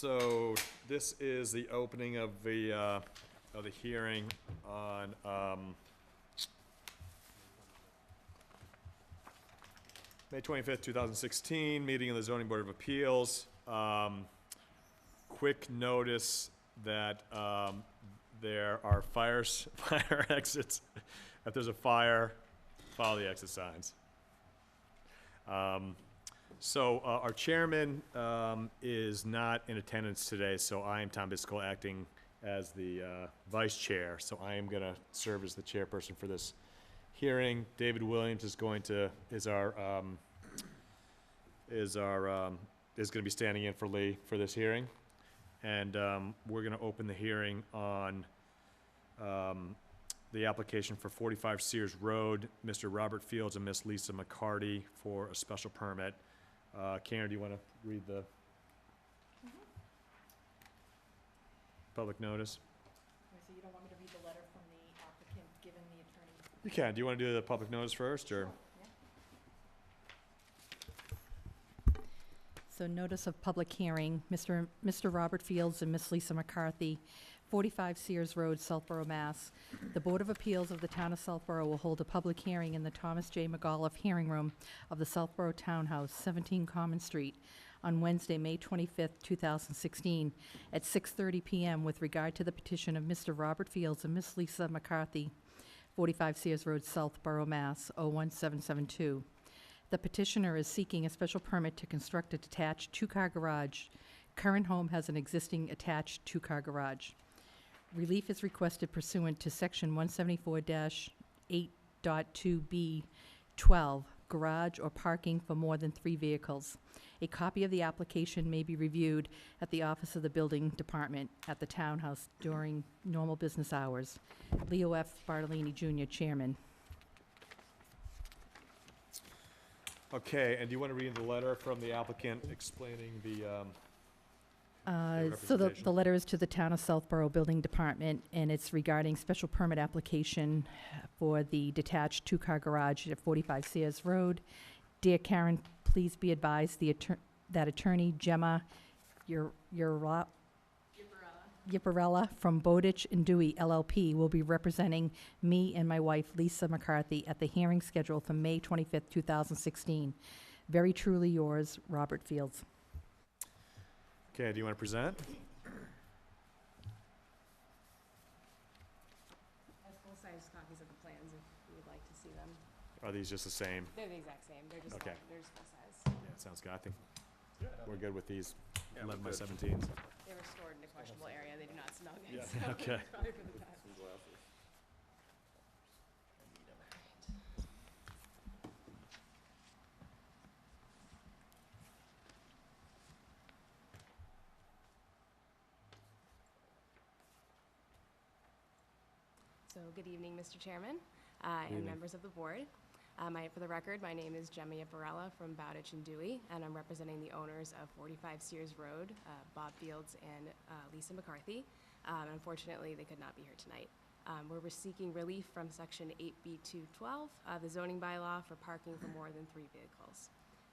So this is the opening of the hearing on, May 25th, 2016, meeting of the Zoning Board of Appeals. Quick notice that there are fire exits. If there's a fire, follow the exit signs. So our chairman is not in attendance today, so I am Tom Biscoe, acting as the vice chair. So I am going to serve as the chairperson for this hearing. David Williams is going to be standing in for Lee for this hearing, and we're going to open the hearing on the application for 45 Sears Road, Mr. Robert Fields and Miss Lisa McCarty for a special permit. Karen, do you want to read the public notice? So you don't want me to read the letter from the applicant given the attorney? You can. Do you want to do the public notice first, or? Sure, yeah. So notice of public hearing, Mr. Robert Fields and Miss Lisa McCarthy, 45 Sears Road, Southborough, Mass. The Board of Appeals of the Town of Southborough will hold a public hearing in the Thomas J. McAuliffe Hearing Room of the Southborough Townhouse, 17 Common Street, on Wednesday, May 25th, 2016, at 6:30 p.m. with regard to the petition of Mr. Robert Fields and Miss Lisa McCarthy, 45 Sears Road, Southborough, Mass. 01772. The petitioner is seeking a special permit to construct a detached two-car garage. Current home has an existing attached two-car garage. Relief is requested pursuant to Section 174-8.2B12, garage or parking for more than 3 vehicles. A copy of the application may be reviewed at the office of the building department at the townhouse during normal business hours. Leo F. Bartolini, Jr., Chairman. Okay, and do you want to read the letter from the applicant explaining the So the representation? letter is to the Town of Southborough Building Department, and it's regarding special permit application for the detached two-car garage at 45 Sears Road. Dear Karen, please be advised that attorney Gemma Yipparella from Bowditch and Dewey LLP will be representing me and my wife, Lisa McCarthy, at the hearing scheduled for May 25th, 2016. Very truly yours, Robert Fields. Okay, do you want to present? I have full-size copies of the plans if you would like to see them. Are these just the same? They're the exact same, they're just, Okay. they're just full-size. Yeah, sounds good. I think we're good with these 11 by 17s. They were stored in a questionable area, they do not smell good, Yeah, so okay. it's probably for the best. So, good evening, Mr. Chairman, and evening. members of the board. For the record, my name is Gemma Yipparella from Bowditch and Dewey, and I'm representing the owners of 45 Sears Road, Bob Fields and Lisa McCarthy. Unfortunately, they could not be here tonight. We're seeking relief from Section 8B212 of the zoning bylaw for parking for more than 3 vehicles.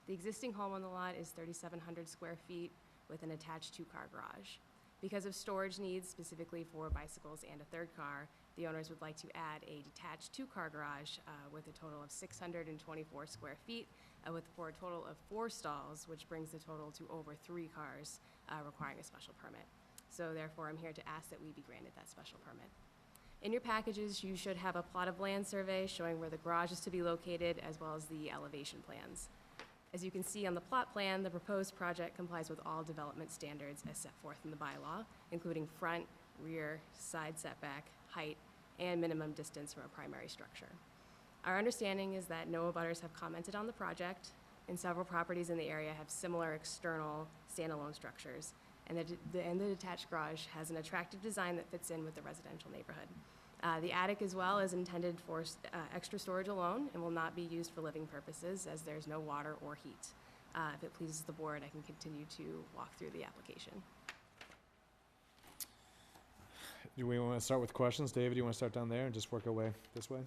The existing home on the lot is 3,700 square feet with an attached two-car garage. Because of storage needs, specifically for bicycles and a third car, the owners would like to add a detached two-car garage with a total of 624 square feet for a total of 4 stalls, which brings the total to over 3 cars requiring a special permit. So therefore, I'm here to ask that we be granted that special permit. In your packages, you should have a plot of land survey showing where the garage is to be located, as well as the elevation plans. As you can see on the plot plan, the proposed project complies with all development standards as set forth in the bylaw, including front, rear, side setback, height, and minimum distance from a primary structure. Our understanding is that no abutters have commented on the project, and several properties in the area have similar external standalone structures, and the detached garage has an attractive design that fits in with the residential neighborhood. The attic as well is intended for extra storage alone and will not be used for living purposes, as there's no water or heat. If it pleases the board, I can continue to walk through the application. Do we want to start with questions? David, do you want to start down there and just work our way this way?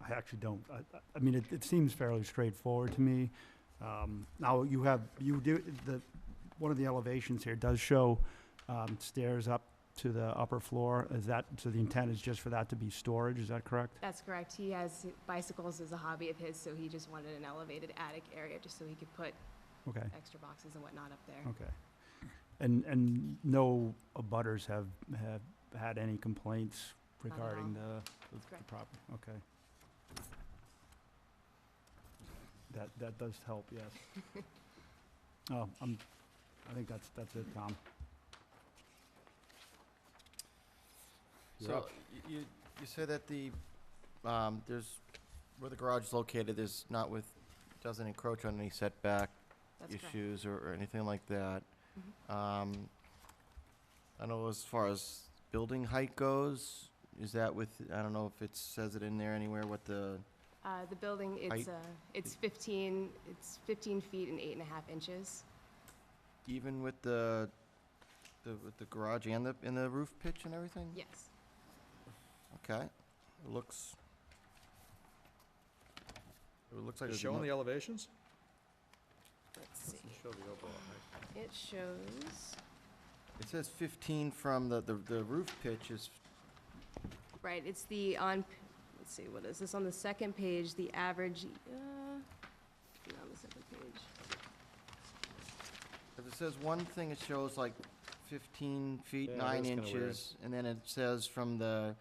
I actually don't. I mean, it seems fairly straightforward to me. Now, one of the elevations here does show stairs up to the upper floor. So the intent is just for that to be storage, is that correct? That's correct. He has bicycles as a hobby of his, so he just wanted an elevated attic area just so he could put Okay, extra boxes and whatnot up there. okay. And no abutters have had any complaints Not at regarding all. the correct. property? Okay. That does help, yes. Oh, I think that's it, Tom. So you said that the, there's, where the garage is located, doesn't encroach on any setback That's correct. issues or anything like that. Mhm. I know as far as building height goes, is that I don't know if it says it in there anywhere, what the, The building, Height? it's 15 feet and 8.5 inches. even with the garage and the roof pitch and everything? Yes. Okay, it looks like Is it's showing the elevations? Let's see. Show the overall height. It shows, it says 15 from the roof pitch is, right, it's let's see, what is this? On the second page, the average, not on the second page. if it says one thing, it shows like 15 feet, Yeah, 9 that's kinda weird. inches, and then it says from the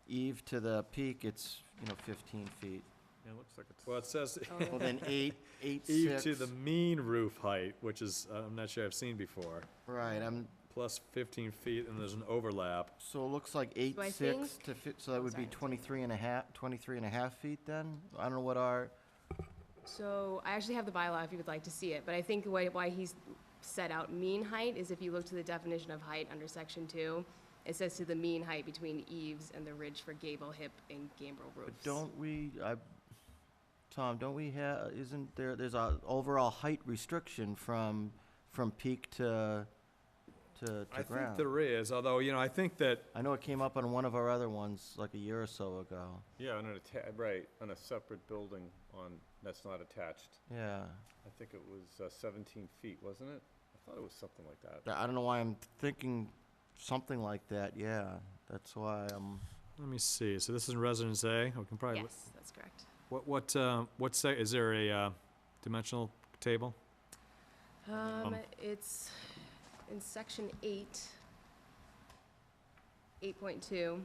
eave to the peak, it's, 15 feet. Yeah, it looks like it's. Well, it says Oh, Well, then 8, eve 6. to the mean roof height, which is, I'm not sure I've seen before, Right, plus 15 feet, and there's an overlap. so it looks like 8, So I 6 to so that Oh, would be sorry. 23 and a half feet then? I don't know what our, So I actually have the bylaw if you would like to see it, but I think why he's set out mean height is if you look to the definition of height under section 2, it says to the mean height between eaves and the ridge for gable, hip, and gambrel roofs. but don't we, Tom, don't we have, there's a overall height restriction from peak to I think ground? there is, although, I think that, I know it came up on one of our other ones like a year or so ago. Yeah, on a separate building that's not attached. Yeah. I think it was 17 feet, wasn't it? I thought it was something like that. I don't know why I'm thinking something like that, yeah. That's why I'm, let me see, so this is in Residence A, we can probably, Yes, that's correct. is there a dimensional table? It's in section 8.2.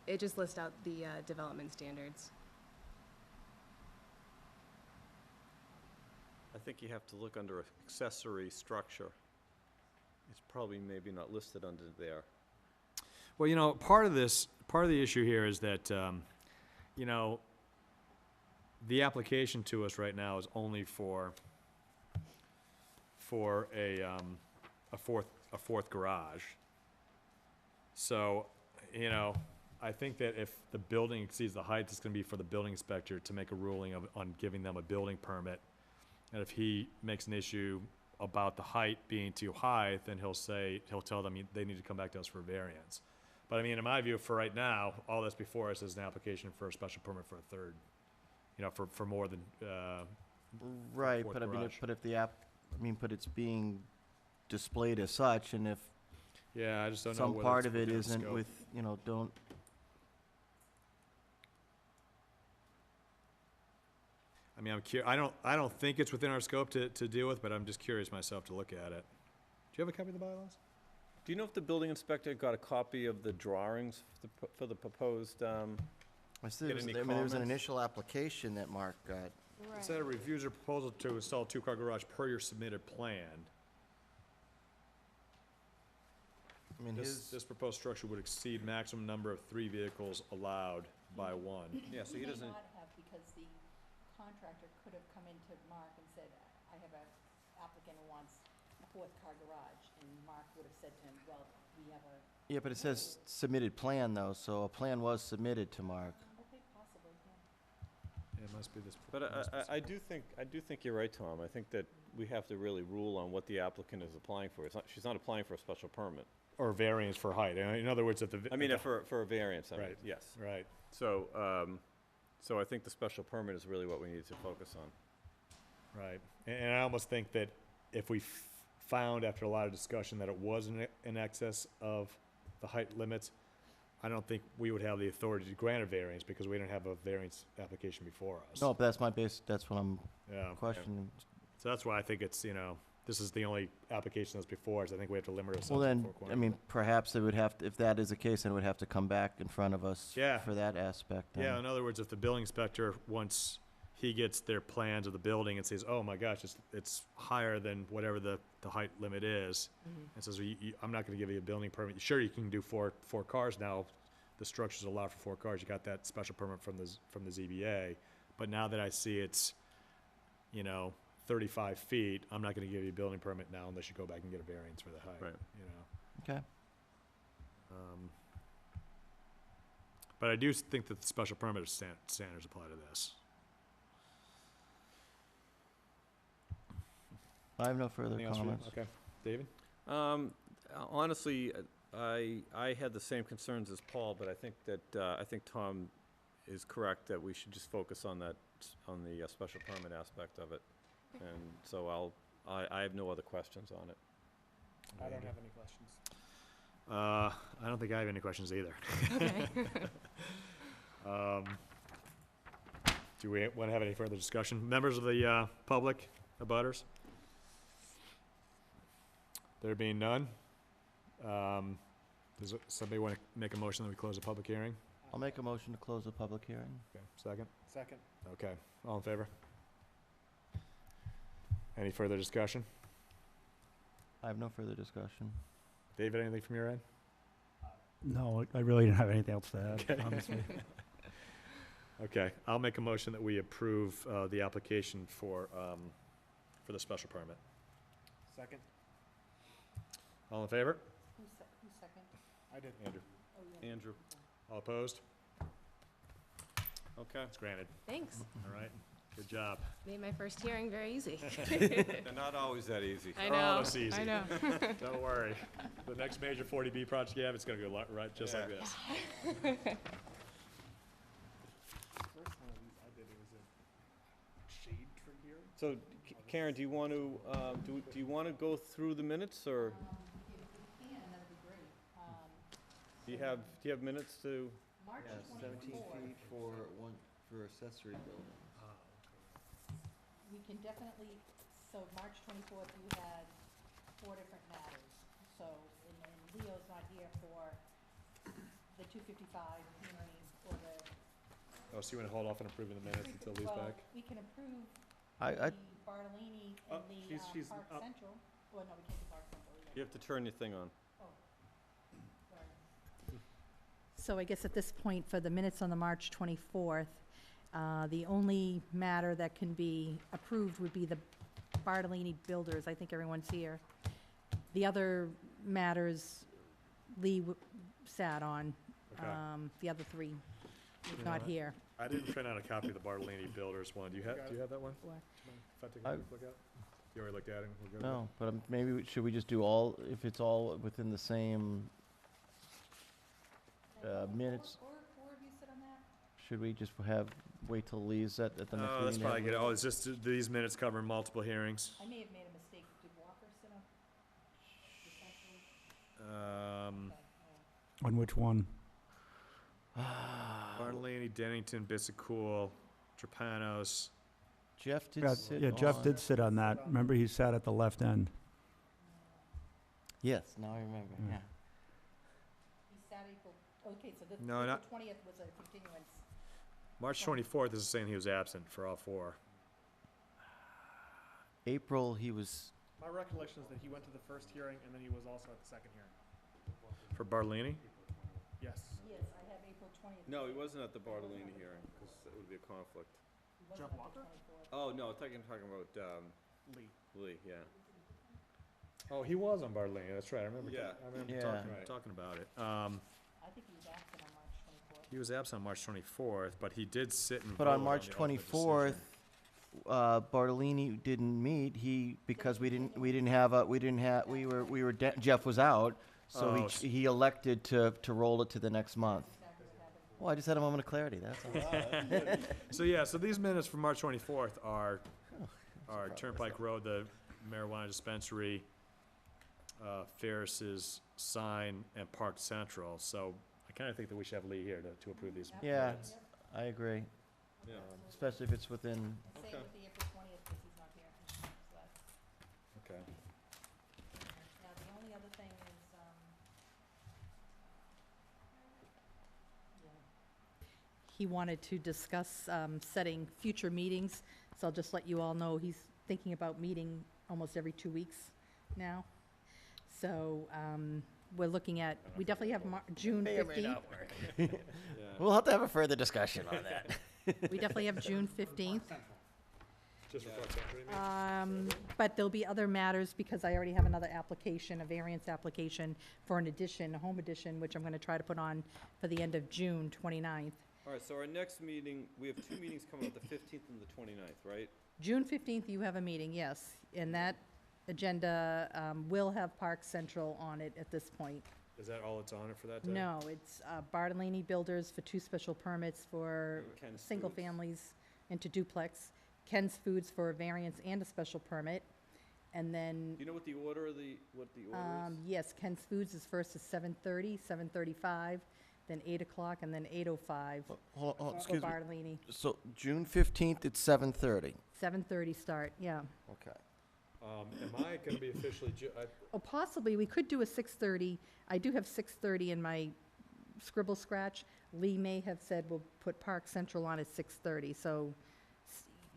It just lists out the development standards. I think you have to look under accessory structure. It's probably maybe not listed under there. Well, part of the issue here is that, the application to us right now is only for a fourth garage. So, I think that if the building exceeds the height, it's gonna be for the building inspector to make a ruling on giving them a building permit. And if he makes an issue about the height being too high, then he'll tell them they need to come back to us for a variance. But I mean, in my view, for right now, all that's before us is an application for a special permit for a third, for more than, right, fourth but I mean, garage. but it's being displayed as such, and if yeah, I just don't know some whether part it's of it within the isn't scope. with, don't, I mean, I don't think it's within our scope to deal with, but I'm just curious myself to look at it. Do you have a copy of the bylaws? Do you know if the building inspector got a copy of the drawings for the proposed, I see, Get any there was an comments? initial application that Mark got. It said it reviews your proposal to install a two-car garage per your submitted plan. I mean, This proposed structure would exceed maximum number of 3 vehicles allowed by one. yeah, so he doesn't, May not have, because the contractor could have come into Mark and said, I have an applicant who wants a fourth car garage, and Mark would have said to him, well, we have a, yeah, but it says submitted plan though, so a plan was submitted to Mark. okay, possibly, yeah. It must be this. but I do think you're right, Tom. I think that we have to really rule on what the applicant is applying for. She's not applying for a special permit. or variance for height. In other words, if the. I mean, for a variance, I mean, Right. yes. Right, So, so I think the special permit is really what we need to focus on. right. And I almost think that if we found after a lot of discussion that it was in excess of the height limits, I don't think we would have the authority to grant a variance because we don't have a variance application before us. No, but that's my base, that's what I'm Yeah. questioning. So that's why I think it's, this is the only application that's before us. I think we have to limit ourselves Well, to then, four corners. I mean, perhaps it would have, to if that is the case, then it would have to come back in front of us Yeah. for that aspect. then. Yeah, in other words, if the building inspector, once he gets their plans of the building and says, oh my gosh, it's higher than whatever the height limit is, and says, well, I'm not gonna give you a building permit. Sure, you can do four cars now. The structure's allowed for 4 cars. You got that special permit from the ZBA. But now that I see it's, 35 feet, I'm not gonna give you a building permit now unless you go back and get a variance for the height, Right. Okay. But I do think that the special permit standards apply to this. I have no further Anything else for you? comments. Okay. David? Honestly, I had the same concerns as Paul, but I think that, I think Tom is correct that we should just focus on that, on the special permit aspect of it. And so I have no other questions on it. I don't have any questions. I don't think I have any questions either. Okay. Do we want to have any further discussion? Members of the public, abutters? There being none, does somebody want to make a motion that we close the public hearing? I'll make a motion to close the public hearing. Okay, second? Second. Okay, all in favor? Any further discussion? I have no further discussion. David, anything from your end? No, I really didn't have anything else to add, Okay. honestly. Okay, I'll make a motion that we approve the application for the special permit. Second. All in favor? Who's second? I did. Andrew. Andrew? All opposed? Okay. It's granted. Thanks. All right, good job. Made my first hearing very easy. They're not always that easy. I Oh, know. that's easy. I know. Don't worry. The next major 40B project you have, it's gonna go right just like Yeah. this. First one of these I did, it was a shade tree here. So, Karen, do you want to, do you want to go through the minutes, or If you can, that'd be great. do you have minutes to? March Yeah, 17 feet for accessory building. We can definitely, so March 24th, you had 4 different matters. So, and Leo's not here for the 255 hearing or the. Oh, so you wanna hold off on approving the minutes until Lee's Well, back? we can approve I, the Bartolini Oh, and the she's Park up. Central. Well, no, we can't do Park Central either. You have to turn your thing on. So I guess at this point, for the minutes on the March 24th, the only matter that can be approved would be the Bartolini Builders. I think everyone's here. The other matters Lee sat on, Okay. the other 3 is You not know, here. I didn't print out a copy of the Bartolini Builders one. Do you have that one? What? If I take a I- quick look at it? You already looked at it? We're good? no, but maybe, should we just do all, if it's all within the same, minutes? Four of you sit on that? Should we just wait till Lee's at the next meeting? Oh, that's to probably have good. it? Oh, it's just these minutes cover multiple hearings. I may have made a mistake. Did Walker sit on? On which one? Bartolini, Dennington, Bissacool, Trapanos. Jeff did Yeah, sit yeah, Jeff on- did sit on that. Remember, he sat at the left end. Yes, now I remember, Mm. yeah. He sat April, okay, so the No, April not- 20th was a continuance. March 24th is saying he was absent for all 4. April, he was, My recollection is that he went to the first hearing and then he was also at the second hearing. For Bartolini? Yes. Yes, I have April 20th. No, he wasn't at the Bartolini hearing, because it would be a conflict. He wasn't Jeff at the Walker? 24th. Oh, no, I'm talking about, Lee. Lee, yeah. Oh, he was on Bartolini, that's right. I remember, Yeah. I remember Yeah. talking about it. I think he was absent on March 24th. He was absent on March 24th, but he did sit and but vote on March the ultimate 24th, decision. Bartolini didn't meet, because we were, Jeff was out, So Oh, he elected to roll it to the next month. Well, I just had a moment of clarity, that's all. So yeah, so these minutes from March 24th are Turnpike Road, the marijuana dispensary, Ferris's sign, and Park Central. So I kind of think that we should have Lee here to approve these Yeah, minutes. I agree, Yeah. especially if it's within, Same Okay. with the April 20th, because he's not here. So that's, Okay. now, the only other thing is, he wanted to discuss setting future meetings, so I'll just let you all know, he's thinking about meeting almost every 2 weeks now. So we're looking at, we definitely have June 15th. Yeah. we'll have to have a further discussion on that. We definitely have June 15th. Just for Park Central, you mean? But there'll be other matters, because I already have another application, a variance application for an addition, a home addition, which I'm going to try to put on for the end of June 29th. All right, so our next meeting, we have 2 meetings coming up, the 15th and the 29th, right? June 15th, you have a meeting, yes, and that agenda will have Park Central on it at this point. Is that all it's on it for that day? No, it's Bartolini Builders for 2 special permits for Ken's single Foods. families into duplex, Ken's Foods for a variance and a special permit, and then, Do you know what the order is? yes, Ken's Foods is first at 7:30, 7:35, then 8 o'clock, and then 8:05 Hold on, for excuse me. Bartolini. So June 15th at 7:30. 7:30 start, yeah. Okay. Am I gonna be officially, Oh, possibly, we could do a 6:30. I do have 6:30 in my scribble scratch. Lee may have said we'll put Park Central on at 6:30, so,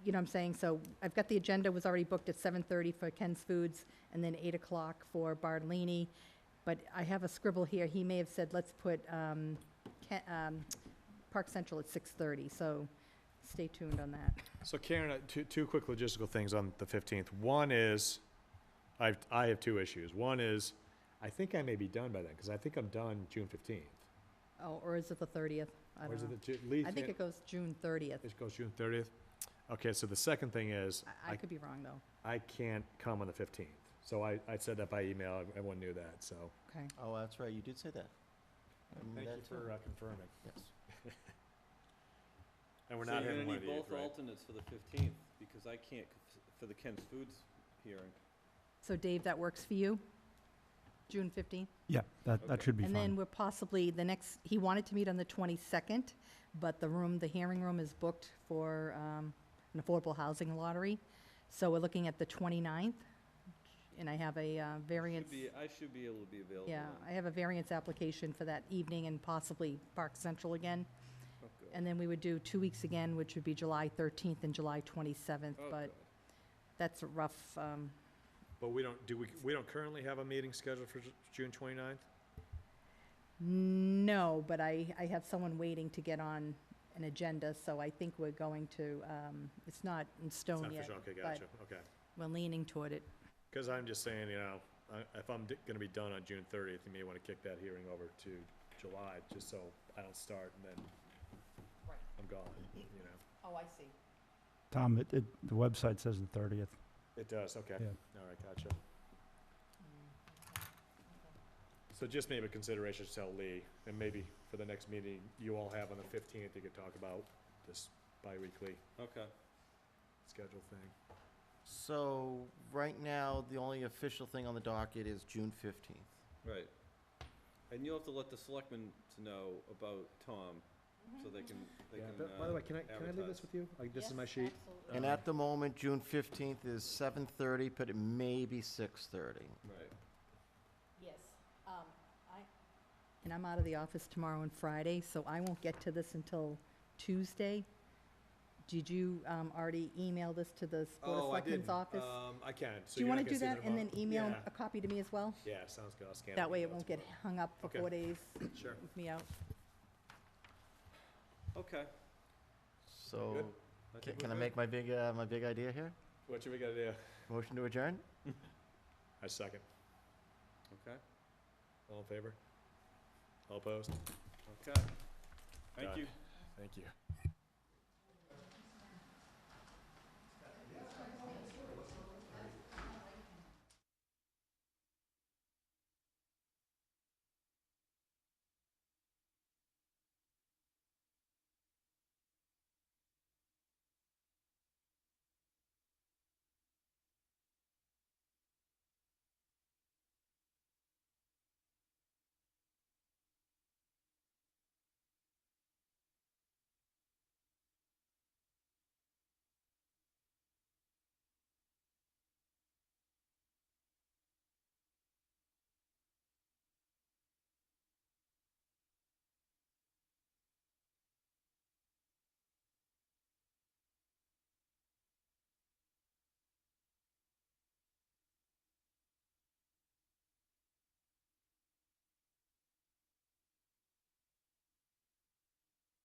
you know what I'm saying? So I've got the agenda was already booked at 7:30 for Ken's Foods, and then 8 o'clock for Bartolini. But I have a scribble here. He may have said, let's put Park Central at 6:30, so stay tuned on that. so Karen, two quick logistical things on the 15th. One is, I have 2 issues. One is, I think I may be done by then, because I think I'm done June 15th. Oh, or is it the 30th? I Or is don't know. it the Lee? I think it goes June 30th. It goes June 30th? Okay, so the second thing is, I could be wrong, though. I can't come on the 15th. So I said that by email, everyone knew that, so. Okay. Oh, that's right, you did say that. I remember Thank you that too. for confirming. Yes. And we're So not you're having gonna one of need these, both right? alternates for the 15th, because I can't for the Ken's Foods hearing. So Dave, that works for you? June 15th? Yeah, that Okay. should be And then fine. we're possibly, the next, he wanted to meet on the 22nd, but the hearing room is booked for an affordable housing lottery. So we're looking at the 29th, and I have a variance. I should be able to be available. Yeah, then. I have a variance application for that evening and possibly Park Central again. Oh, good. And then we would do 2 weeks again, which would be July 13th and July 27th, Oh, but good. that's a rough, But we don't currently have a meeting scheduled for June 29th? no, but I have someone waiting to get on an agenda, so I think we're going to, it's not in It's stone not yet. official, okay, but gotcha, okay. We're leaning toward it. Because I'm just saying, you know, if I'm gonna be done on June 30th, you may want to kick that hearing over to July, just so I don't start and then Right. I'm gone, you know? Oh, I see. Tom, the website says the 30th. It does, okay. Yeah. All right, gotcha. So just maybe a consideration to tell Lee, and maybe for the next meeting you all have on the 15th, you could talk about this bi-weekly Okay. schedule thing. So, right now, the only official thing on the docket is June 15th. Right. And you'll have to let the selectmen to know about Tom, so they can, By the way, can I leave this with you? This is my sheet. And at the moment, June 15th is 7:30, but it may be 6:30. Right. Yes. And I'm out of the office tomorrow and Friday, so I won't get to this until Tuesday. Did you already email this to the Board of Selectmen's office? I can. Do you want to do that and then email a copy to me as well? Yeah, sounds good. I'll scan it. That way it and won't email get it hung up for Okay. 4 days tomorrow. Sure. with me out. Okay. So, Good. can I make my big idea here? What should we gotta do? Motion to adjourn? I second. Okay. All in favor? All opposed? Okay. Thank Done. you. Thank you.